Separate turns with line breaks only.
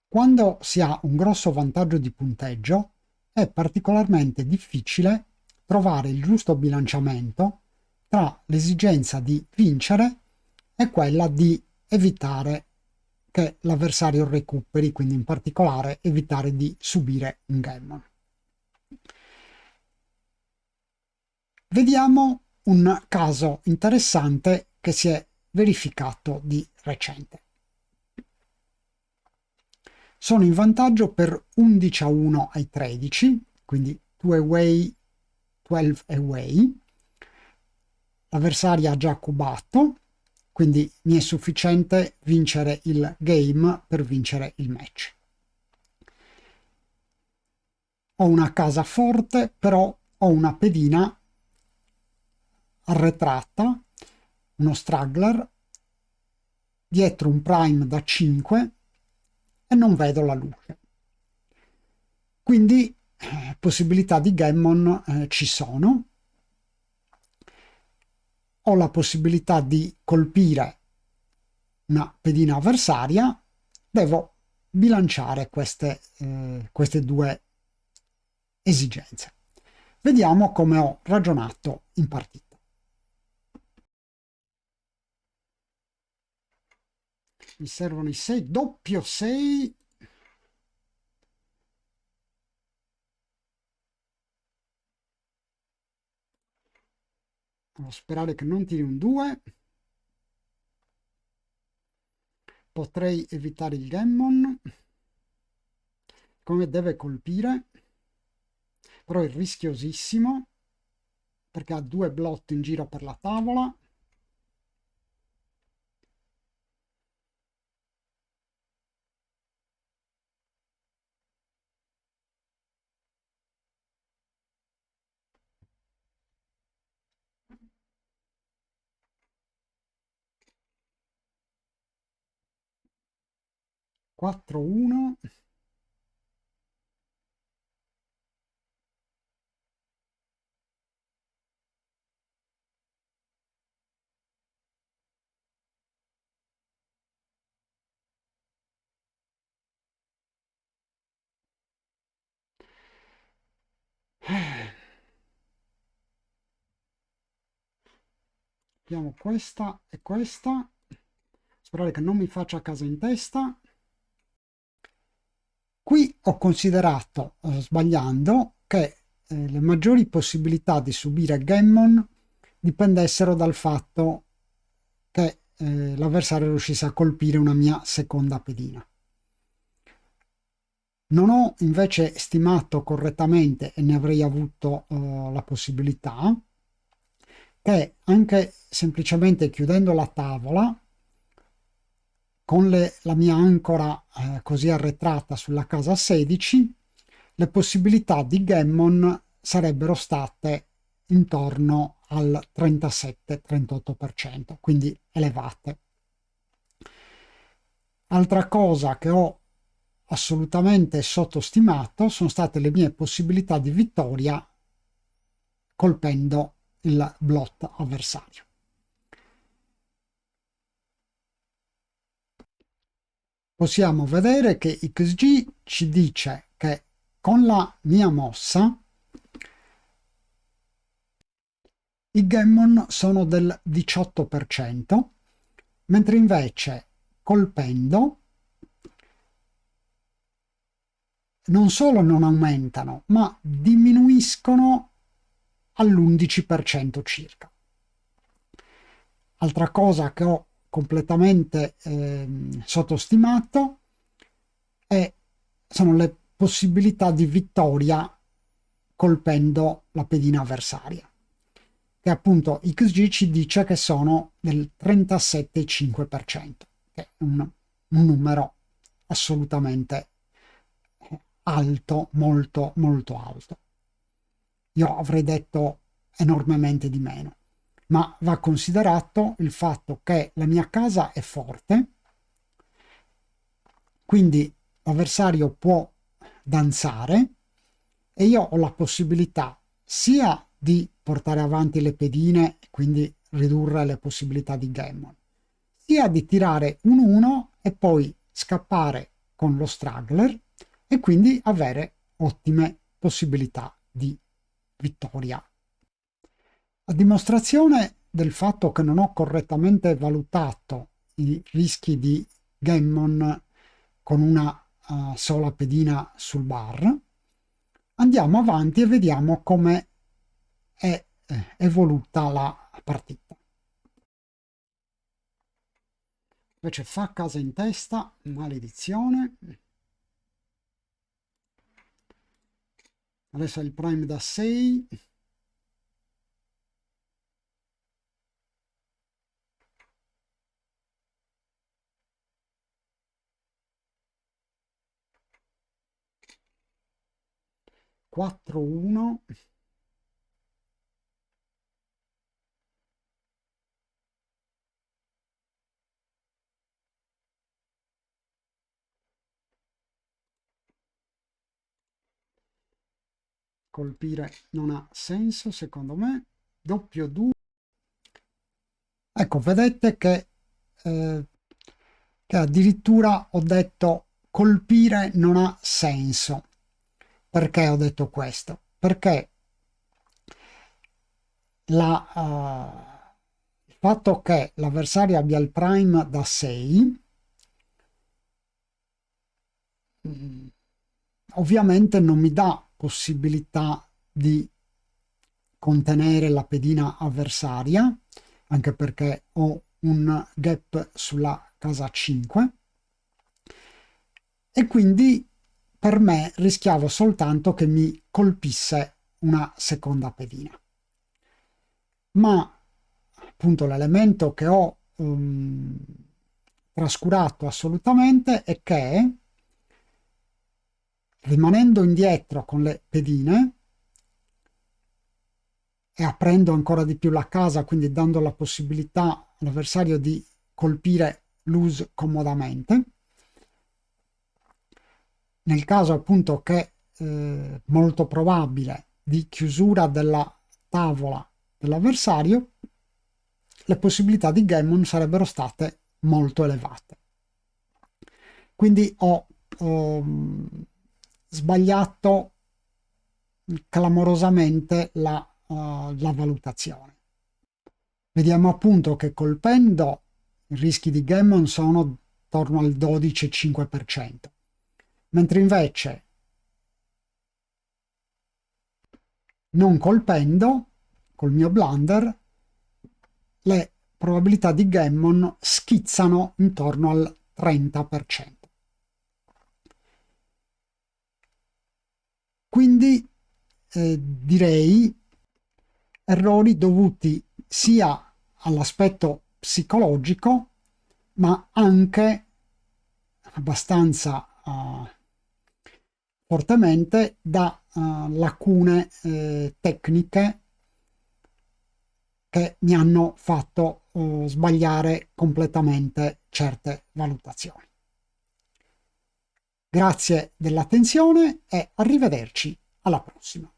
Quando si ha un grosso vantaggio di punteggio è particolarmente difficile trovare il giusto bilanciamento tra l'esigenza di vincere e quella di evitare che l'avversario recuperi, quindi in particolare evitare di subire un gammon. Vediamo un caso interessante che si è verificato di recente. Sono in vantaggio per 11-1 ai 13, quindi 2 away, 12 away. L'avversario ha già cubato, quindi mi è sufficiente vincere il game per vincere il match. Ho una casa forte, però ho una pedina arretrata, uno straggler, dietro un prime da 5 e non vedo la luce. Quindi possibilità di gammon ci sono. Ho la possibilità di colpire una pedina avversaria, devo bilanciare queste due esigenze. Vediamo come ho ragionato in partita. Mi servono i 6, doppio 6. Devo sperare che non tiri un 2. Potrei evitare il gammon. Come deve colpire, però è rischiosissimo perché ha 2 blot in giro per la tavola. Quattro 1. Abbiamo questa e questa. Sperare che non mi faccia casa in testa. Qui ho considerato, sbagliando, che le maggiori possibilità di subire gammon dipendessero dal fatto che l'avversario riuscisse a colpire una mia seconda pedina. Non ho invece stimato correttamente, e ne avrei avuto la possibilità, che anche semplicemente chiudendo la tavola, con la mia ancora così arretrata sulla casa 16, le possibilità di gammon sarebbero state intorno al 37-38%, quindi elevate. Altra cosa che ho assolutamente sottostimato sono state le mie possibilità di vittoria colpendo il blot avversario. Possiamo vedere che XG ci dice che con la mia mossa i gammon sono del 18%, mentre invece colpendo non solo non aumentano, ma diminuiscono all'11% circa. Altra cosa che ho completamente sottostimato sono le possibilità di vittoria colpendo la pedina avversaria, che appunto XG ci dice che sono del 37,5%, che è un numero assolutamente alto, molto molto alto. Io avrei detto enormemente di meno, ma va considerato il fatto che la mia casa è forte, quindi l'avversario può danzare e io ho la possibilità sia di portare avanti le pedine e quindi ridurre le possibilità di gammon, sia di tirare un 1 e poi scappare con lo straggler e quindi avere ottime possibilità di vittoria. A dimostrazione del fatto che non ho correttamente valutato i rischi di gammon con una sola pedina sul bar, andiamo avanti e vediamo come è evoluta la partita. Invece fa casa in testa, maledizione. Adesso è il prime da 6. Quattro 1. Colpire non ha senso secondo me. Doppio 2. Ecco, vedete che addirittura ho detto colpire non ha senso. Perché ho detto questo? Perché il fatto che l'avversario abbia il prime da 6 ovviamente non mi dà possibilità di contenere la pedina avversaria, anche perché ho un gap sulla casa 5 e quindi per me rischiavo soltanto che mi colpisse una seconda pedina. Ma appunto l'elemento che ho trascurato assolutamente è che rimanendo indietro con le pedine e aprendo ancora di più la casa, quindi dando la possibilità all'avversario di colpire l'us comodamente, nel caso appunto che molto probabile di chiusura della tavola dell'avversario, le possibilità di gammon sarebbero state molto elevate. Quindi ho sbagliato clamorosamente la valutazione. Vediamo appunto che colpendo i rischi di gammon sono attorno al 12,5%, mentre invece non colpendo col mio blunder le probabilità di gammon schizzano intorno al 30%. Quindi direi errori dovuti sia all'aspetto psicologico, ma anche abbastanza fortemente da lacune tecniche che mi hanno fatto sbagliare completamente certe valutazioni. Grazie dell'attenzione e arrivederci alla prossima.